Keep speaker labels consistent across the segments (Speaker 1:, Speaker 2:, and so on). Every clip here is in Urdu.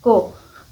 Speaker 1: کو۔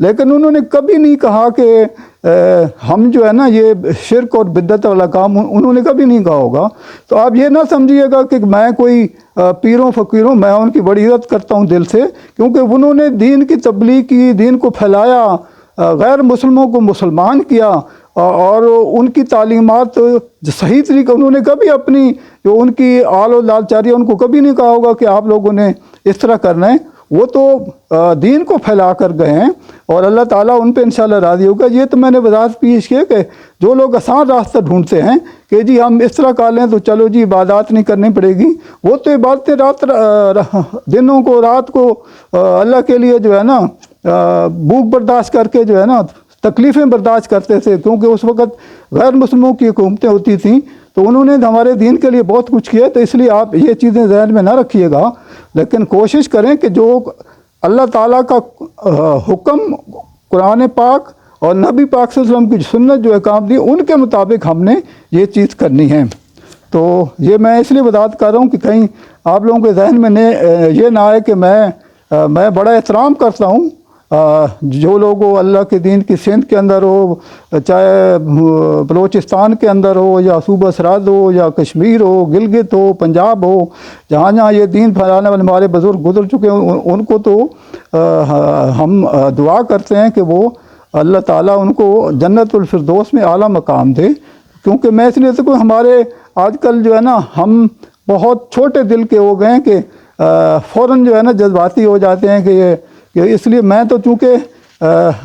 Speaker 2: لیکن انہوں نے کبھی نہیں کہا کہ ہم جو ہے نا یہ شرک اور بدعت والا کام انہوں نے کبھی نہیں کہا ہوگا۔ تو آپ یہ نہ سمجھیے گا کہ میں کوئی پیروں فقیروں، میں ان کی بڑی عزت کرتا ہوں دل سے، کیونکہ انہوں نے دین کی تبلیغ کی، دین کو پھیلایا، غیر مسلموں کو مسلمان کیا، اور ان کی تعلیمات صحیح طریقہ انہوں نے کبھی اپنی جو ان کی آل و لالچاری ان کو کبھی نہیں کہا ہوگا کہ آپ لوگوں نے اس طرح کرنا ہے۔ وہ تو دین کو پھیلا کر گئے ہیں، اور اللہ تعالیٰ ان پہ انشاءاللہ راضی ہوگا۔ یہ تو میں نے وضاحت پیش کی کہ جو لوگ آسان راستہ ڈھونڈتے ہیں کہ جی ہم اس طرح کر لیں تو چلو جی عبادات نہیں کرنی پڑے گی، وہ تو عبادتیں دنوں کو رات کو اللہ کے لیے جو ہے نا بھوک برداشت کر کے جو ہے نا تکلیفیں برداشت کرتے تھے، کیونکہ اس وقت غیر مسلموں کی حکومتیں ہوتی تھیں، تو انہوں نے ہمارے دین کے لیے بہت کچھ کیا۔ تو اس لیے آپ یہ چیزیں ذہن میں نہ رکھیے گا، لیکن کوشش کریں کہ جو اللہ تعالیٰ کا حکم قرآن پاک اور نبی پاک صلی اللہ علیہ وسلم کی سنت جو احکام دی ان کے مطابق ہم نے یہ چیز کرنی ہے۔ تو یہ میں اس لیے وضاحت کر رہا ہوں کہ کہیں آپ لوگوں کے ذہن میں یہ نہ آئے کہ میں بڑا احترام کرتا ہوں جو لوگ اللہ کے دین کی سندھ کے اندر ہو، چاہے بلوچستان کے اندر ہو یا صوبہ سرحد ہو یا کشمیر ہو، گلگت ہو، پنجاب ہو، جہاں جہاں یہ دین پھیلانے والے ہمارے بزرگ گزر چکے ہیں، ان کو تو ہم دعا کرتے ہیں کہ وہ اللہ تعالیٰ ان کو جنت الفردوس میں اعلیٰ مقام دے۔ کیونکہ میں اس لیے تو ہمارے آج کل جو ہے نا ہم بہت چھوٹے دل کے ہو گئے ہیں کہ فوراً جو ہے نا جذباتی ہو جاتے ہیں کہ اس لیے میں تو چونکہ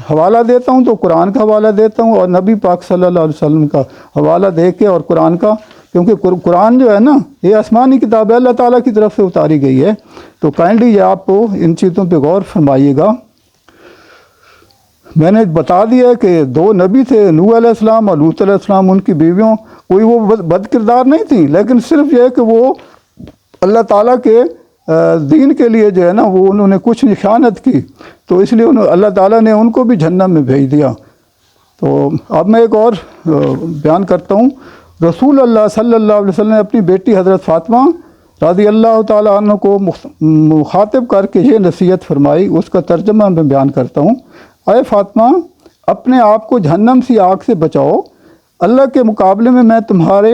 Speaker 2: حوالہ دیتا ہوں تو قرآن کا حوالہ دیتا ہوں اور نبی پاک صلی اللہ علیہ وسلم کا حوالہ دے کے، اور قرآن کا، کیونکہ قرآن جو ہے نا یہ آسمانی کتاب ہے، اللہ تعالیٰ کی طرف سے اتاری گئی ہے۔ تو کائنڈلی یہ آپ کو ان چیزوں پہ غور فرمائیے گا۔ میں نے بتا دیا کہ دو نبی تھے، نوح علیہ السلام اور لوط علیہ السلام، ان کی بیویوں کوئی وہ بد کردار نہیں تھیں، لیکن صرف یہ کہ وہ اللہ تعالیٰ کے دین کے لیے جو ہے نا وہ انہوں نے کچھ خیانت کی، تو اس لیے اللہ تعالیٰ نے ان کو بھی جہنم میں بھیج دیا۔ تو اب میں ایک اور بیان کرتا ہوں۔ رسول اللہ صلی اللہ علیہ وسلم نے اپنی بیٹی حضرت فاطمہ رضی اللہ تعالیٰ عنہ کو مخاطب کر کے یہ نصیحت فرمائی، اس کا ترجمہ میں بیان کرتا ہوں۔ اے فاطمہ، اپنے آپ کو جہنم سی آگ سے بچاؤ، اللہ کے مقابلے میں میں تمہارے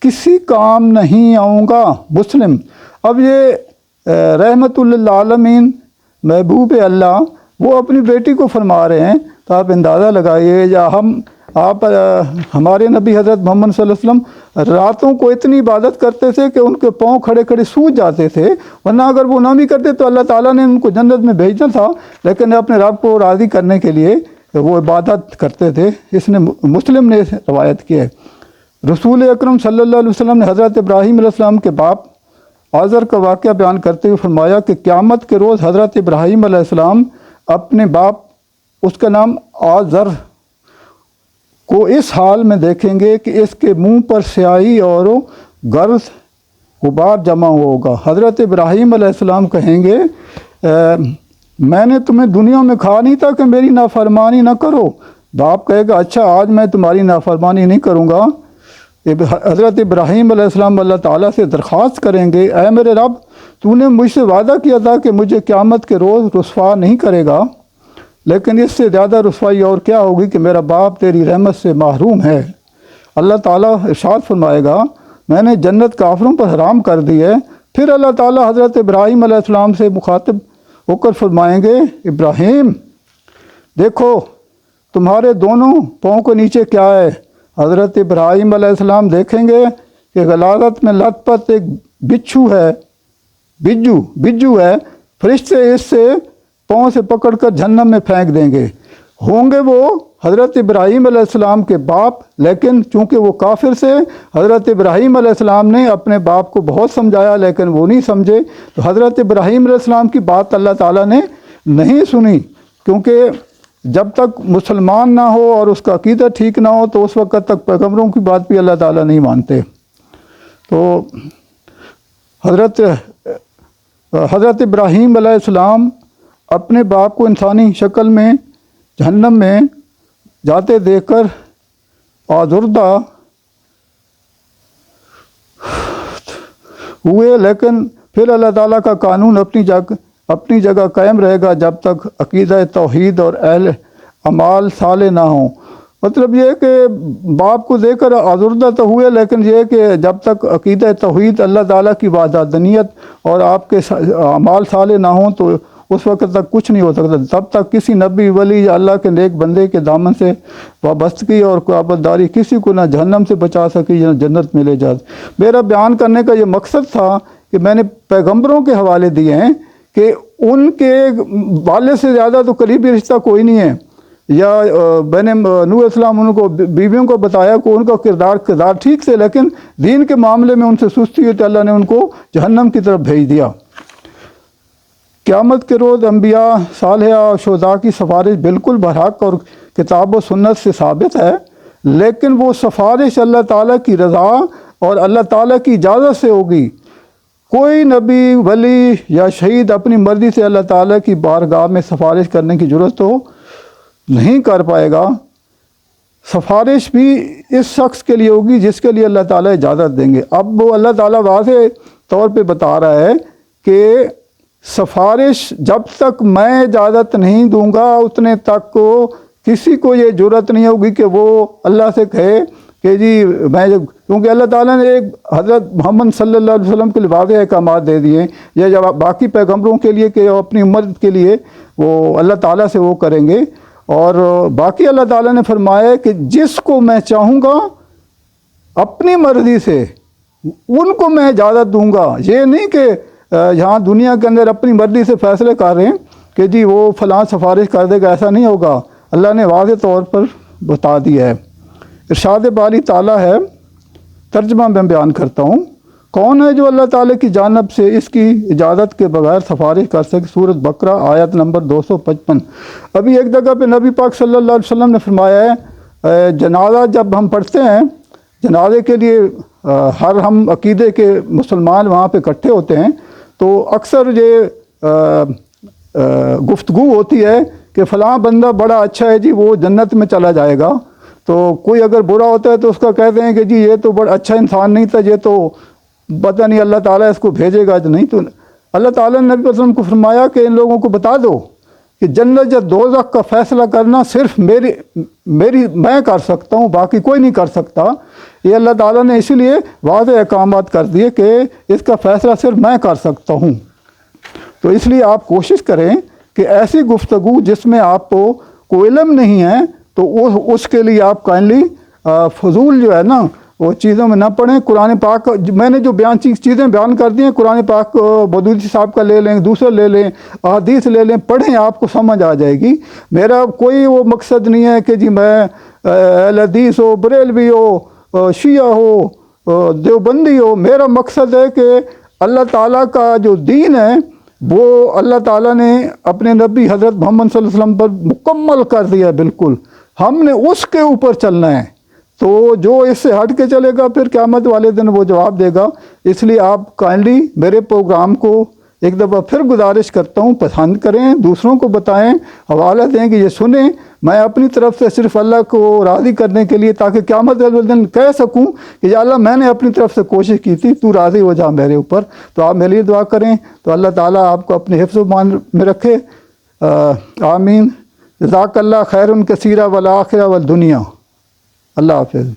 Speaker 2: کسی کام نہیں آؤں گا۔ مسلم۔ اب یہ رحمت للعالمین محبوب اللہ وہ اپنی بیٹی کو فرما رہے ہیں، تو آپ اندازہ لگائیے، یا آپ ہمارے نبی حضرت محمد صلی اللہ علیہ وسلم راتوں کو اتنی عبادت کرتے تھے کہ ان کے پاؤں کھڑے کھڑے سوج جاتے تھے، ورنہ اگر وہ نہ بھی کرتے تو اللہ تعالیٰ نے ان کو جنت میں بھیجنا تھا، لیکن اپنے رب کو راضی کرنے کے لیے وہ عبادت کرتے تھے۔ اس نے مسلم نے روایت کی ہے۔ رسول اکرم صلی اللہ علیہ وسلم نے حضرت ابراہیم علیہ السلام کے باپ آزر کا واقعہ بیان کرتے ہوئے فرمایا کہ قیامت کے روز حضرت ابراہیم علیہ السلام اپنے باپ، اس کا نام آزر، کو اس حال میں دیکھیں گے کہ اس کے منہ پر سیاہی اور گرد غبار جمع ہوگا۔ حضرت ابراہیم علیہ السلام کہیں گے میں نے تمہیں دنیا میں کہا نہیں تھا کہ میری نافرمانی نہ کرو؟ باپ کہے گا اچھا آج میں تمہاری نافرمانی نہیں کروں گا۔ حضرت ابراہیم علیہ السلام اللہ تعالیٰ سے درخواست کریں گے اے میرے رب، تو نے مجھ سے وعدہ کیا تھا کہ مجھے قیامت کے روز رسوا نہیں کرے گا، لیکن اس سے زیادہ رسوائی اور کیا ہوگی کہ میرا باپ تیری رحمت سے محروم ہے۔ اللہ تعالیٰ ارشاد فرمائے گا میں نے جنت کافروں پر حرام کر دی ہے۔ پھر اللہ تعالیٰ حضرت ابراہیم علیہ السلام سے مخاطب ہو کر فرمائیں گے ابراہیم دیکھو تمہارے دونوں پاؤں کے نیچے کیا ہے؟ حضرت ابراہیم علیہ السلام دیکھیں گے کہ غلاظت میں لت پت ایک بچھو ہے، بجو ہے، فرشتے اس سے پاؤں سے پکڑ کر جہنم میں پھینک دیں گے۔ ہوں گے وہ حضرت ابراہیم علیہ السلام کے باپ، لیکن چونکہ وہ کافر سے، حضرت ابراہیم علیہ السلام نے اپنے باپ کو بہت سمجھایا لیکن وہ نہیں سمجھے، تو حضرت ابراہیم علیہ السلام کی بات اللہ تعالیٰ نے نہیں سنی، کیونکہ جب تک مسلمان نہ ہو اور اس کا عقیدہ ٹھیک نہ ہو تو اس وقت تک پیغمبروں کی بات بھی اللہ تعالیٰ نہیں مانتے۔ تو حضرت ابراہیم علیہ السلام اپنے باپ کو انسانی شکل میں جہنم میں جاتے دیکھ کر آزردہ ہوئے، لیکن پھر اللہ تعالیٰ کا قانون اپنی اپنی جگہ قائم رہے گا جب تک عقیدہ توحید اور اہل اعمال صالح نہ ہوں۔ مطلب یہ کہ باپ کو دے کر آزردہ تو ہوئے، لیکن یہ کہ جب تک عقیدہ توحید اللہ تعالیٰ کی وحدانیت اور آپ کے اعمال صالح نہ ہوں تو اس وقت تک کچھ نہیں ہو سکتا۔ تب تک کسی نبی ولی یا اللہ کے نیک بندے کے دامن سے وابستگی اور قربت داری کسی کو نہ جہنم سے بچا سکی نہ جنت میں لے جا۔ میرا بیان کرنے کا یہ مقصد تھا کہ میں نے پیغمبروں کے حوالے دیے ہیں کہ ان کے والد سے زیادہ تو قریبی رشتہ کوئی نہیں ہے، یا میں نے نوح علیہ السلام ان کو بیویوں کو بتایا کہ ان کا کردار ٹھیک سے، لیکن دین کے معاملے میں ان سے سستی ہوئی تو اللہ نے ان کو جہنم کی طرف بھیج دیا۔ قیامت کے روز انبیاء صالحہ اور شہداء کی سفارش بالکل برحق اور کتاب و سنت سے ثابت ہے، لیکن وہ سفارش اللہ تعالیٰ کی رضا اور اللہ تعالیٰ کی اجازت سے ہوگی۔ کوئی نبی ولی یا شہید اپنی مرضی سے اللہ تعالیٰ کی بارگاہ میں سفارش کرنے کی ضرورت تو نہیں کر پائے گا۔ سفارش بھی اس شخص کے لیے ہوگی جس کے لیے اللہ تعالیٰ اجازت دیں گے۔ اب وہ اللہ تعالیٰ واضح طور پہ بتا رہا ہے کہ سفارش جب تک میں اجازت نہیں دوں گا اتنے تک کو کسی کو یہ جرأت نہیں ہوگی کہ وہ اللہ سے کہے کہ جی میں، کیونکہ اللہ تعالیٰ نے ایک حضرت محمد صلی اللہ علیہ وسلم کے لیے واضح احکامات دے دیے، یا جب باقی پیغمبروں کے لیے کہ اپنی امت کے لیے وہ اللہ تعالیٰ سے وہ کریں گے، اور باقی اللہ تعالیٰ نے فرمایا کہ جس کو میں چاہوں گا اپنی مرضی سے ان کو میں اجازت دوں گا۔ یہ نہیں کہ یہاں دنیا کے اندر اپنی مرضی سے فیصلے کر رہے ہیں کہ جی وہ فلاں سفارش کر دے گا، ایسا نہیں ہوگا۔ اللہ نے واضح طور پر بتا دیا ہے۔ ارشاد باری تعالیٰ ہے، ترجمہ میں بیان کرتا ہوں، کون ہے جو اللہ تعالیٰ کی جانب سے اس کی اجازت کے بغیر سفارش کر سکے؟ سورۃ بقرہ آیت نمبر 255۔ ابھی ایک جگہ پہ نبی پاک صلی اللہ علیہ وسلم نے فرمایا ہے، جنازہ جب ہم پڑھتے ہیں، جنازے کے لیے ہم عقیدے کے مسلمان وہاں پہ اکٹھے ہوتے ہیں، تو اکثر یہ گفتگو ہوتی ہے کہ فلاں بندہ بڑا اچھا ہے جی، وہ جنت میں چلا جائے گا۔ تو کوئی اگر برا ہوتا ہے تو اس کا کہتے ہیں کہ جی یہ تو بڑا اچھا انسان نہیں تھا، یہ تو پتہ نہیں اللہ تعالیٰ اس کو بھیجے گا نہیں۔ تو اللہ تعالیٰ نے نبی صلی اللہ علیہ وسلم کو فرمایا کہ ان لوگوں کو بتا دو کہ جنت یا دوزخ کا فیصلہ کرنا صرف میں کر سکتا ہوں، باقی کوئی نہیں کر سکتا۔ یہ اللہ تعالیٰ نے اسی لیے واضح احکامات کر دیے کہ اس کا فیصلہ صرف میں کر سکتا ہوں۔ تو اس لیے آپ کوشش کریں کہ ایسی گفتگو جس میں آپ کو کوئی علم نہیں ہے تو اس کے لیے آپ کائنڈلی فضول جو ہے نا وہ چیزوں میں نہ پڑھیں۔ قرآن پاک میں نے جو چیزیں بیان کر دی ہیں، قرآن پاک بدودی صاحب کا لے لیں، دوسرا لے لیں، احادیث لے لیں، پڑھیں، آپ کو سمجھ آ جائے گی۔ میرا کوئی وہ مقصد نہیں ہے کہ جی میں اہل حدیث ہو، بریلوی ہو، شیعہ ہو، دیوبندی ہو۔ میرا مقصد ہے کہ اللہ تعالیٰ کا جو دین ہے وہ اللہ تعالیٰ نے اپنے نبی حضرت محمد صلی اللہ علیہ وسلم پر مکمل کر دیا ہے، بالکل ہم نے اس کے اوپر چلنا ہے۔ تو جو اس سے ہٹ کے چلے گا پھر قیامت والے دن وہ جواب دے گا۔ اس لیے آپ کائنڈلی میرے پروگرام کو ایک دفعہ پھر گزارش کرتا ہوں، پسند کریں، دوسروں کو بتائیں، حوالہ دیں کہ یہ سنیں۔ میں اپنی طرف سے صرف اللہ کو راضی کرنے کے لیے، تاکہ قیامت والے دن کہہ سکوں کہ یا اللہ میں نے اپنی طرف سے کوشش کی تھی، تو راضی ہو جا میرے اوپر۔ تو آپ میرے لیے دعا کریں تو اللہ تعالیٰ آپ کو اپنے حفظ و امان میں رکھے۔ آمین۔ جزاک اللہ خیر کثیرہ والآخرہ والدنیا۔ اللہ حافظ۔